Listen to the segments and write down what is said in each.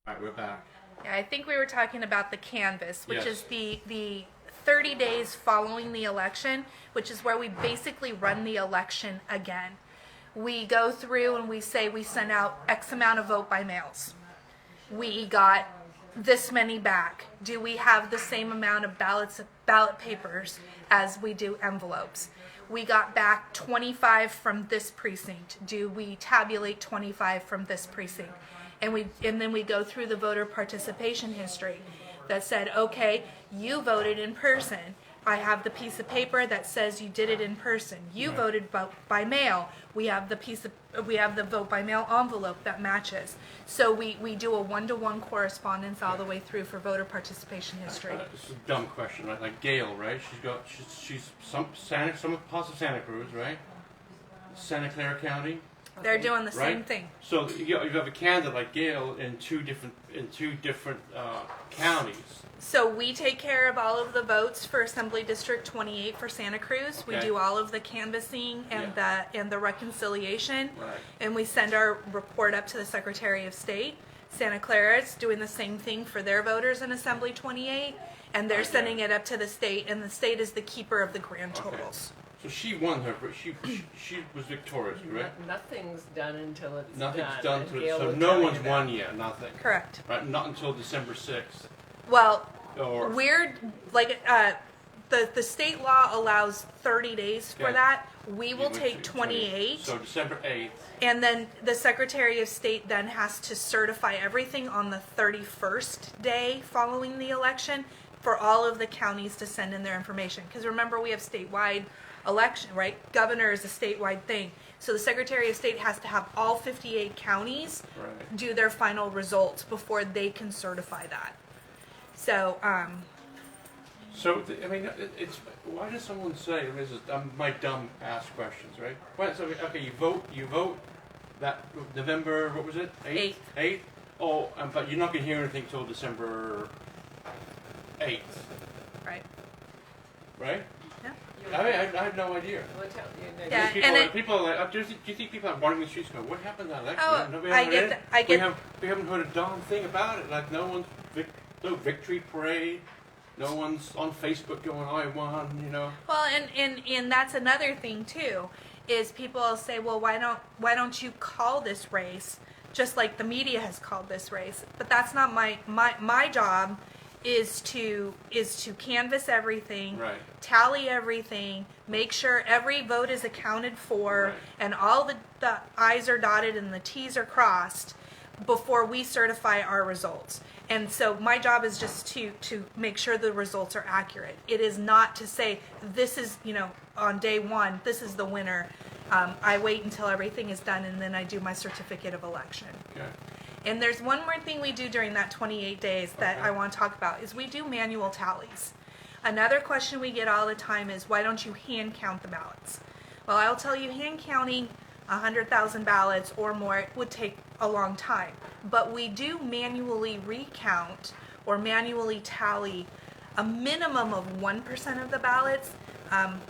All right, we're back. Yeah, I think we were talking about the canvas, which Yes. is the 30 days following the election, which is where we basically run the election again. We go through and we say we sent out X amount of vote by mails. We got this many back. Do we have the same amount of ballot papers as we do envelopes? We got back 25 from this precinct. Do we tabulate 25 from this precinct? And then we go through the voter participation history that said, okay, you voted in person. I have the piece of paper that says you did it in person. You Right. voted by mail. We have the vote by mail envelope that matches. So we do a one-to-one correspondence all the way through for voter participation history. This is a dumb question, right? Like Gail, right? She's some parts of Santa Cruz, right? Santa Clara County, They're doing the right? same thing. So you have a candidate like Gail in two different counties. So we take care of all of the votes for Assembly District 28 for Santa Cruz. We Okay. do all of the canvassing and the reconciliation, Right. and we send our report up to the Secretary of State. Santa Clara is doing the same thing for their voters in Assembly 28, and they're Okay. sending it up to the state, and the state is the keeper of the grand Okay. totals. So she won her. She was victorious, correct? Nothing's done until it's Nothing's done. done to and it. Gail So will no tell you one's that. won yet. Nothing. Correct. Right. Not until December 6th. Well, Or we're like the state law allows 30 days for Okay. that. We will You take went to 28. So December 8th. And then the Secretary of State then has to certify everything on the 31st day following the election for all of the counties to send in their information. Because remember, we have statewide election, right? Governor is a statewide thing. So the Secretary of State has to have all 58 counties Right. do their final results before they can certify that. So, So I mean, it's why does someone say? I mean, this is my dumb ass questions, right? Why, so, okay, you vote that November. What was it? 8th. 8th. Oh, but you're not gonna hear anything till December 8th, right. right? Yeah. I had no idea. We'll tell you. Yeah, People, and it- people are like, do you think people are wandering the streets going, what happened to that election? Oh, Nobody I heard get it? that- I get- We haven't heard a darn thing about it. Like no one's no victory parade. No one's on Facebook going, I won. You know. Well, and that's another thing too, is people will say, well, why don't you call this race just like the media has called this race? But that's not my job. Is to canvass everything, Right. tally everything, make sure every vote is accounted for, Right. and all the I's are dotted and the T's are crossed before we certify our results. And so my job is just to make sure the results are accurate. It is not to say this is, on day one, this is the winner. I wait until everything is done and then I do my certificate of election. Okay. And there's one more thing we do during that 28 days that Okay. I want to talk about is we do manual tallies. Another question we get all the time is why don't you hand count the ballots? Well, I'll tell you, hand counting 100,000 ballots or more would take a long time. But we do manually recount or manually tally a minimum of 1% of the ballots.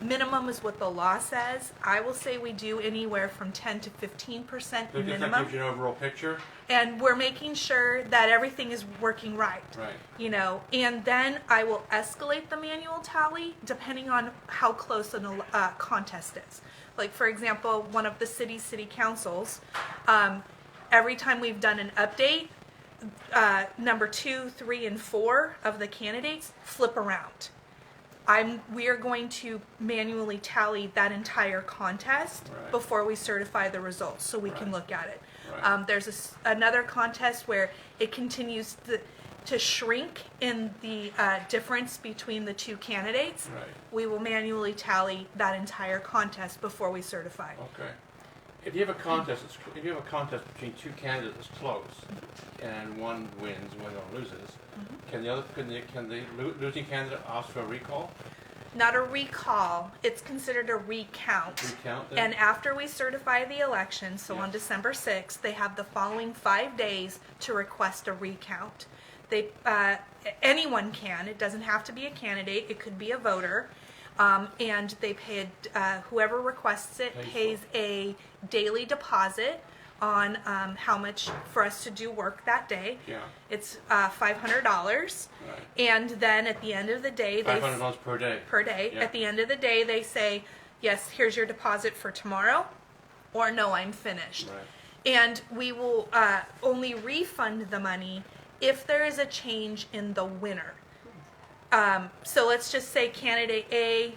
Minimum is what the law says. I will say we do anywhere from 10 to 15% Because that minimum. gives you an overall picture. And we're making sure that everything is working right. Right. And then I will escalate the manual tally depending on how close a contest is. Like, for example, one of the city councils, every time we've done an update, number 2, 3, and 4 of the candidates flip around. We are going to manually tally that entire contest Right. before we certify the results so we can Right. look at it. Right. There's another contest where it continues to shrink in the difference between the two candidates. Right. We will manually tally that entire contest before we certify. Okay. If you have a contest, between two candidates that's close, and one wins, one loses, can the losing candidate ask for a recall? Not a recall, it's considered a recount. Recount then? And after we certify the election, so on Yes. December 6th, they have the following 5 days to request a recount. Anyone can, it doesn't have to be a candidate, it could be a voter. And they pay, whoever requests it Pays for pays a daily deposit on how much for us to do work that day. Yeah. It's $500, Right. and then at the end of the day, they $500 per day. per day. Yeah. At the end of the day, they say, yes, here's your deposit for tomorrow, or no, I'm finished. Right. And we will only refund the money if there is a change in the winner. So let's just say candidate A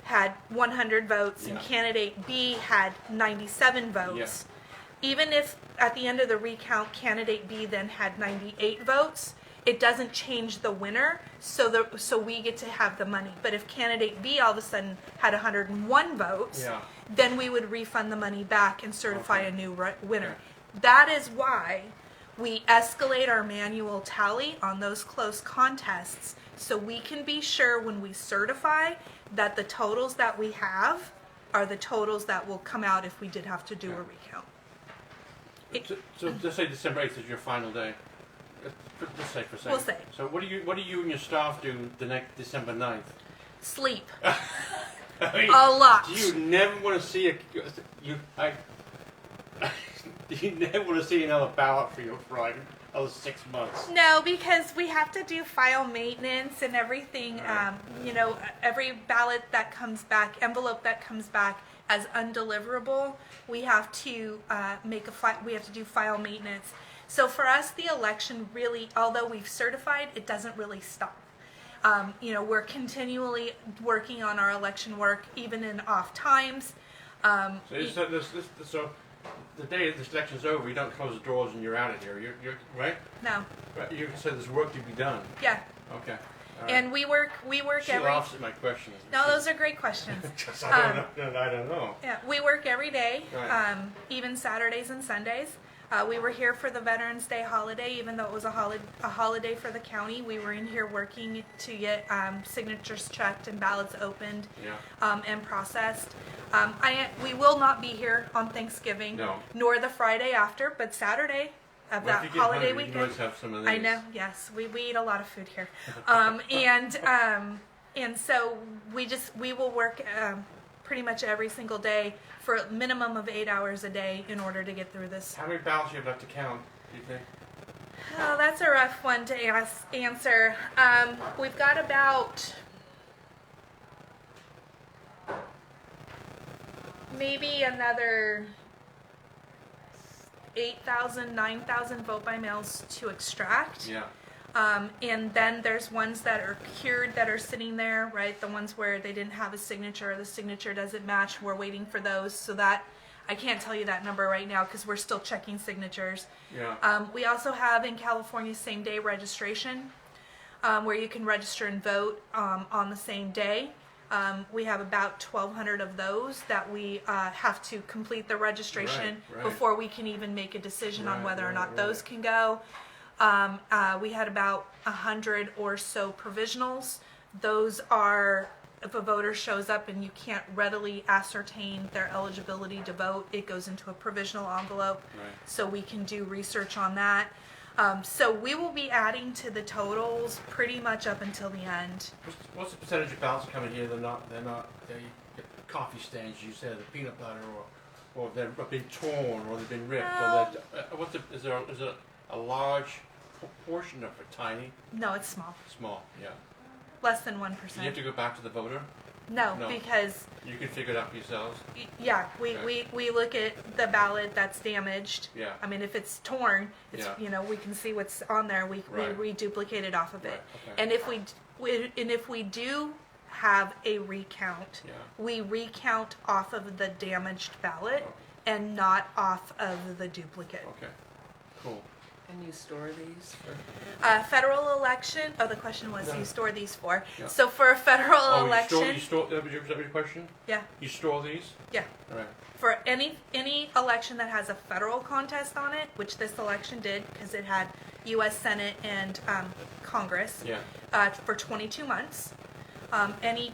had 100 votes and Yeah. candidate B had 97 votes. Even if at the end of the recount candidate B then had 98 votes, it doesn't change the winner, so we get to have the money. But if candidate B all of a sudden had 101 votes, Yeah. then we would refund the money back and certify Okay. a new winner. That is why we escalate our manual tally on those close contests, so we can be sure when we certify that the totals that we have are the totals that will come out if we did have to do a recount. So let's say December 8th is your final day. Let's say for a second. We'll say. So what do you and your staff do the next December 9th? Sleep. I mean, A lot. Do you never want to see do you never want to see another ballot for like another 6 months? No, because we have to do file maintenance and everything. Right. Every ballot that comes back, envelope that comes back as undeliverable, we have to we have to do file maintenance. So for us, the election really, although we've certified, it doesn't really stop. We're continually working on our election work, even in off times. So the day the election's over, you don't close the doors and you're out of here. You're right. No. Right. You said there's work to be done. Yeah. Okay. All right. And we work She every. laughs at my questions. No, those are great questions. I don't know. Yeah, we work every day, Right. even Saturdays and Sundays. We were here for the Veterans Day holiday, even though it was a holiday for the county. We were in here working to get signatures checked and ballots opened and processed. We will not be here on Thanksgiving, No. nor the Friday after, but Saturday of Well, that if you get holiday hungry, you can weekend. always have some of these. I know, yes, we eat a lot of food here, and so we will work pretty much every single day for a minimum of 8 hours a day in order to get through this. How many ballots do you have left to count, do you think? Oh, that's a rough one to answer. We've got about maybe another 8,000, 9,000 vote by mails to extract. Yeah. And then there's ones that are cured that are sitting there, right? The ones where they didn't have a signature, or the signature doesn't match. We're waiting for those. So that, I can't tell you that number right now because we're still checking signatures. Yeah. We also have in California same day registration, where you can register and vote on the same day. We have about 1,200 of those that we have to complete the registration Right. before we can even make a decision on Right, whether or not right. those can go. We had about 100 or so provisionals. Those are, if a voter shows up and you can't readily ascertain their eligibility to vote, it goes into a provisional envelope. Right. So we can do research on that. So we will be adding to the totals pretty much up until the end. What's the percentage of ballots that come in here? They get coffee stains, you said, the peanut butter, or they've been torn, or they've been ripped, or is there a large portion of it, tiny, No, it's small. small? Yeah. Less than Do you have 1%. to go back to the voter? No, No. because You can figure it out for yourselves. yeah, Okay. we look at the ballot that's damaged. Yeah. I mean, if it's torn, it's Yeah. we can see what's on there. We Right. reduplicate it off of it. Right, okay. And if we do have a recount, Yeah. we recount off of the damaged ballot Okay. and not off of the duplicate. Okay. Cool. And you store these? Federal election. Oh, the question was, No. you store these for? Yeah. So for a federal Oh, election, you store. That was your question. yeah, You store these. yeah. All right. For any election that has a federal contest on it, which this election did because it had U.S. Senate and Congress Yeah. for 22 months. Any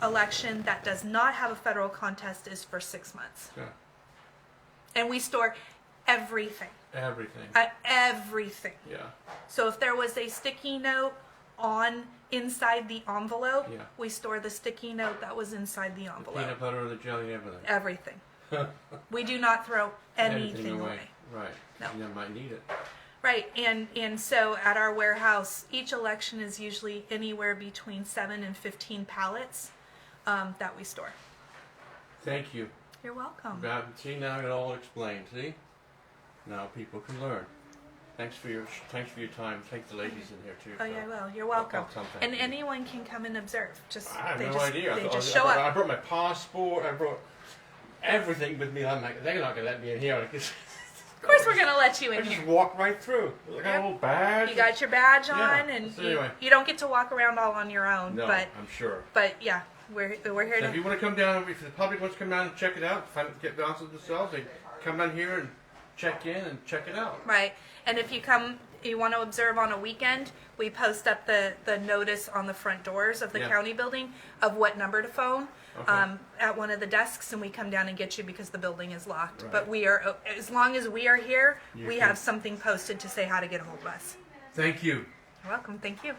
election that does not have a federal contest is for 6 months. Yeah. And we store everything. Everything. Everything. Yeah. So if there was a sticky note on inside the envelope, Yeah. we store the sticky note that was inside the The envelope. peanut butter, the jelly, everything. Everything. We do not throw anything away. Right. No. You might need it. Right, and so at our warehouse, each election is usually anywhere between 7 and 15 pallets that we store. Thank you. You're welcome. See, now it all explained. See, now people can learn. Thanks for your time. Thank the ladies in here too. Oh yeah, well, you're welcome. I'll tell them And thank you. anyone can come and observe. Just I have they no just, idea. They I just show I up. brought my passport. I brought everything with me. I'm like, they're not gonna let me in here. Like, Of course, we're gonna let you I in just here. walk right through. I got a little badge. You got your badge on, Yeah, and so anyway. you don't get to walk around all on your own. No, but I'm sure. yeah, we're here So if to. you want to come down, if the public wants to come down and check it out, get down to themselves, they come down here and check in and check it out. Right, and if you want to observe on a weekend, we post up the notice on the front doors of the Yeah. county building of what number to phone Okay. at one of the desks, and we come down and get you because the building is locked. Right. But we are, as long as we are here, You we can- have something posted to say how to get a hold of us. Thank you. You're welcome. Thank you.